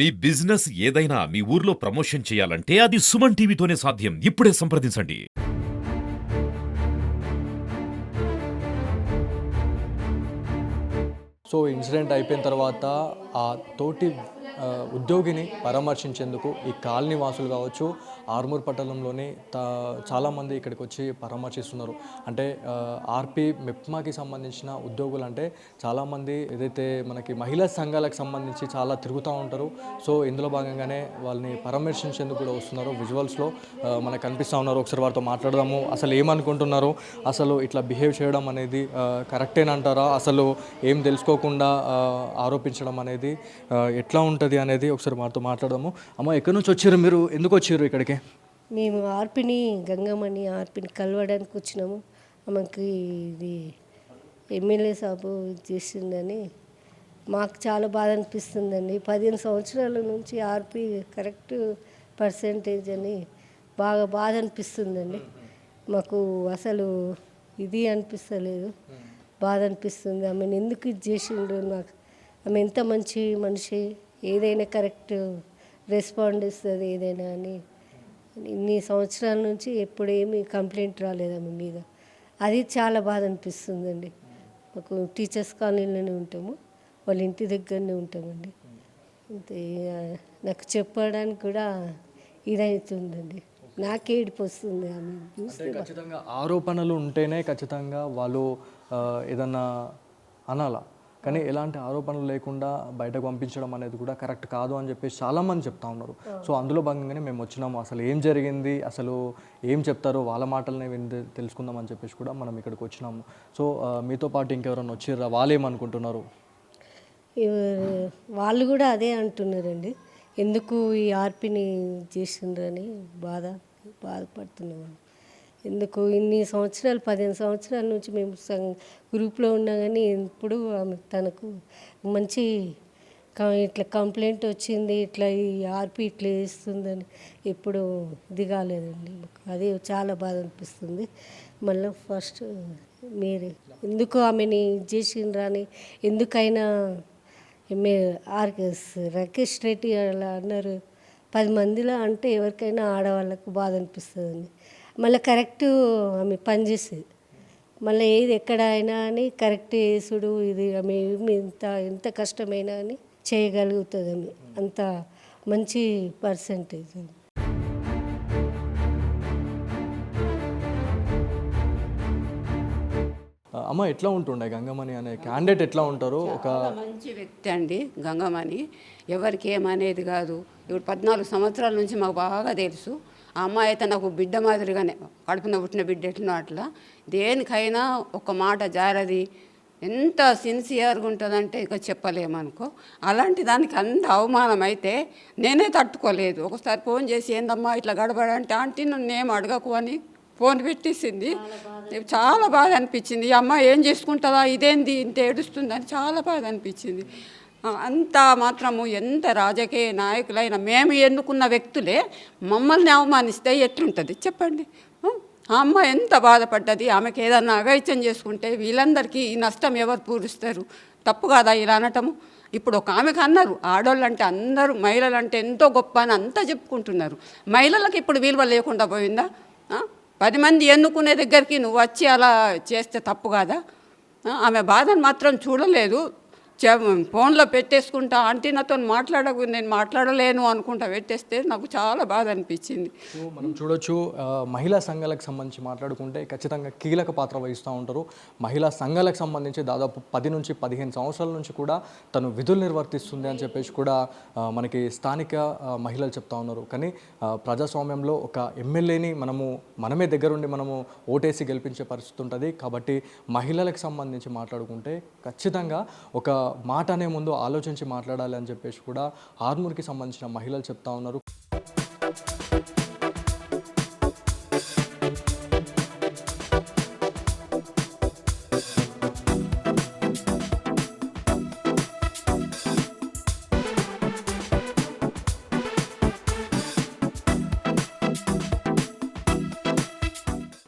మీ business ఏదైనా మీ ఊర్లో promotion చేయాలంటే అది సుమన్ టీవీతోనే సాధ్యం. ఇప్పుడే సంప్రదించండి. సో ఇన్సిడెంట్ అయిపోయిన తర్వాత ఆ తోటి ఉద్యోగిని పరామర్శించేందుకు ఈ కాలనీ వాసులు కావచ్చు, ఆర్మూర్ పట్టణంలోని చాలామంది ఇక్కడికి వచ్చి పరామర్శిస్తున్నారు. అంటే ఆర్పి మెప్మాకి సంబంధించిన ఉద్యోగులు అంటే చాలామంది ఏదైతే మనకి మహిళా సంఘాలకు సంబంధించి చాలా తిరుగుతూ ఉంటారు. సో ఇందులో భాగంగానే వాళ్ళని పరామర్శించేందుకు కూడా వస్తున్నారు. విజువల్స్లో మనకు కనిపిస్తూ ఉన్నారు. ఒకసారి వారితో మాట్లాడదాము. అసలు ఏమనుకుంటున్నారు, అసలు ఇట్లా బిహేవ్ చేయడం అనేది కరెక్టేనంటారా, అసలు ఏం తెలుసుకోకుండా ఆరోపించడం అనేది ఎట్లా ఉంటుంది అనేది ఒకసారి మాతో మాట్లాడదాము. అమ్మ, ఎక్కడి నుంచి వచ్చారు మీరు, ఎందుకు వచ్చారు ఇక్కడికి? మేము ఆర్పిని గంగమ్మని ఆర్పిని కలవడానికి వచ్చినాము. ఆమెకి ఇది ఎమ్మెల్యే సాబు చేసిందని మాకు చాలా బాధ అనిపిస్తుందండి. 15 సంవత్సరాల నుంచి ఆర్పి కరెక్ట్ పర్సెంటేజ్ అని బాగా బాధ అనిపిస్తుందండి. మాకు అసలు ఇది అనిపిస్తలేదు, బాధ అనిపిస్తుంది. ఆమెను ఎందుకు ఇది చేసిండ్రు, నాకు ఆమె ఎంత మంచి మనిషి, ఏదైనా కరెక్ట్ రెస్పాండ్ ఇస్తుంది ఏదైనా అని. ఇన్ని సంవత్సరాల నుంచి ఎప్పుడు ఏమీ కంప్లైంట్ రాలేదు ఆమె మీద. అది చాలా బాధ అనిపిస్తుందండి. మాకు టీచర్స్ కాలనీలోనే ఉంటాము, వాళ్ళ ఇంటి దగ్గరనే ఉంటామండి. అంతే, నాకు చెప్పడానికి కూడా ఇదవుతుందండి. నాకే ఏడుపు వస్తుంది ఆమె చూస్తే. ఖచ్చితంగా ఆరోపణలు ఉంటేనే ఖచ్చితంగా వాళ్ళు ఏదన్నా అనాలా, కానీ ఎలాంటి ఆరోపణలు లేకుండా బయటకు పంపించడం అనేది కూడా కరెక్ట్ కాదు అని చెప్పేసి చాలామంది చెప్తా ఉన్నారు. సో అందులో భాగంగానే మేము వచ్చినాము. అసలు ఏం జరిగింది, అసలు ఏం చెప్తారో వాళ్ళ మాటలనే విని తెలుసుకుందాం అని చెప్పేసి కూడా మనం ఇక్కడికి వచ్చినాము. సో మీతో పాటు ఇంకెవరైనా వచ్చిర్రా, వాళ్ళు ఏమనుకుంటున్నారు? వాళ్ళు కూడా అదే అంటున్నారండి, ఎందుకు ఈ ఆర్పిని చేసిండ్రని బాధపడుతున్నాము. ఎందుకు ఇన్ని సంవత్సరాలు 15 సంవత్సరాల నుంచి మేము గ్రూప్లో ఉన్నా కానీ ఎప్పుడు ఆమె తనకు మంచి ఇట్లా కంప్లైంట్ వచ్చింది, ఇట్లా ఈ ఆర్పి ఇట్లా చేస్తుందని ఎప్పుడు ఇది కాలేదండి. అది చాలా బాధ అనిపిస్తుంది. మళ్ళీ ఫస్ట్ మీరే ఎందుకు ఆమెని చేసిండ్రా అని, ఎందుకైనా రాకేష్ రెడ్డి అలా అన్నారు. 10 మందిలో అంటే ఎవరికైనా ఆడవాళ్ళకు బాధ అనిపిస్తుందండి. మళ్ళీ కరెక్ట్ ఆమె పనిచేసేది, మళ్ళీ ఏది ఎక్కడ అయినా అని కరెక్ట్ చేసుడు, ఇది ఆమె ఎంత కష్టమైనా అని చేయగలుగుతుంది ఆమె. అంత మంచి పర్సంటేజ్. అమ్మ, ఎట్లా ఉంటుండే గంగమణి అనే క్యాండిడేట్, ఎట్లా ఉంటారు? ఒక మంచి వ్యక్తి అండి గంగమణి. ఎవరికి ఏమనేది కాదు. ఇప్పుడు 14 సంవత్సరాల నుంచి మాకు బాగా తెలుసు. ఆ అమ్మాయి అయితే నాకు బిడ్డ మాదిరిగానే, కడుపున పుట్టిన బిడ్డ ఎట్లనో అట్లా. దేనికైనా ఒక మాట జారది, ఎంత సిన్సియర్గా ఉంటుందంటే ఇక చెప్పలేమనుకో. అలాంటి దానికి అంత అవమానం అయితే నేనే తట్టుకోలేదు. ఒకసారి ఫోన్ చేసి ఏందమ్మా ఇట్లా గడబడంటే, ఆంటీ నన్ను ఏం అడగకు అని ఫోన్ పెట్టేసింది. చాలా బాధ అనిపించింది. ఈ అమ్మాయి ఏం చేసుకుంటుందా, ఇదేంది ఇంత ఏడుస్తుందని చాలా బాధ అనిపించింది. అంత మాత్రము ఎంత రాజకీయ నాయకులైనా మేము ఎన్నుకున్న వ్యక్తులే మమ్మల్ని అవమానిస్తే ఎట్లుంటుంది చెప్పండి. ఆ అమ్మాయి ఎంత బాధపడ్డది. ఆమెకి ఏదన్నా అఘాయిత్యం చేసుకుంటే వీళ్ళందరికీ ఈ నష్టం ఎవరు పూరుస్తారు? తప్పు కాదా ఇలా అనటము? ఇప్పుడు ఒక ఆమెకు అన్నారు, ఆడవాళ్ళంటే అందరూ మహిళలంటే ఎంతో గొప్ప అని అంతా చెప్పుకుంటున్నారు. మహిళలకు ఇప్పుడు విలువ లేకుండా పోయిందా? 10 మంది ఎన్నుకునే దగ్గరికి నువ్వు వచ్చి అలా చేస్తే తప్పు కాదా? ఆమె బాధను మాత్రం చూడలేదు. ఫోన్లో పెట్టేసుకుంటా, ఆంటీ నాతో నేను మాట్లాడలేను అనుకుంటా పెట్టేస్తే నాకు చాలా బాధ అనిపించింది. మనం చూడొచ్చు, మహిళా సంఘాలకు సంబంధించి మాట్లాడుకుంటే ఖచ్చితంగా కీలక పాత్ర వహిస్తూ ఉంటారు. మహిళా సంఘాలకు సంబంధించి దాదాపు 10 నుంచి 15 సంవత్సరాల నుంచి కూడా తను విధులు నిర్వర్తిస్తుంది అని చెప్పేసి కూడా మనకి స్థానిక మహిళలు చెప్తా ఉన్నారు. కానీ ప్రజాస్వామ్యంలో ఒక ఎమ్మెల్యేని మనమే దగ్గరుండి మనము ఓటేసి గెలిపించే పరిస్థితి ఉంటుంది. కాబట్టి మహిళలకు సంబంధించి మాట్లాడుకుంటే ఖచ్చితంగా ఒక మాట అనే ముందు ఆలోచించి మాట్లాడాలి అని చెప్పేసి కూడా ఆర్మూర్కి సంబంధించిన మహిళలు చెప్తా ఉన్నారు.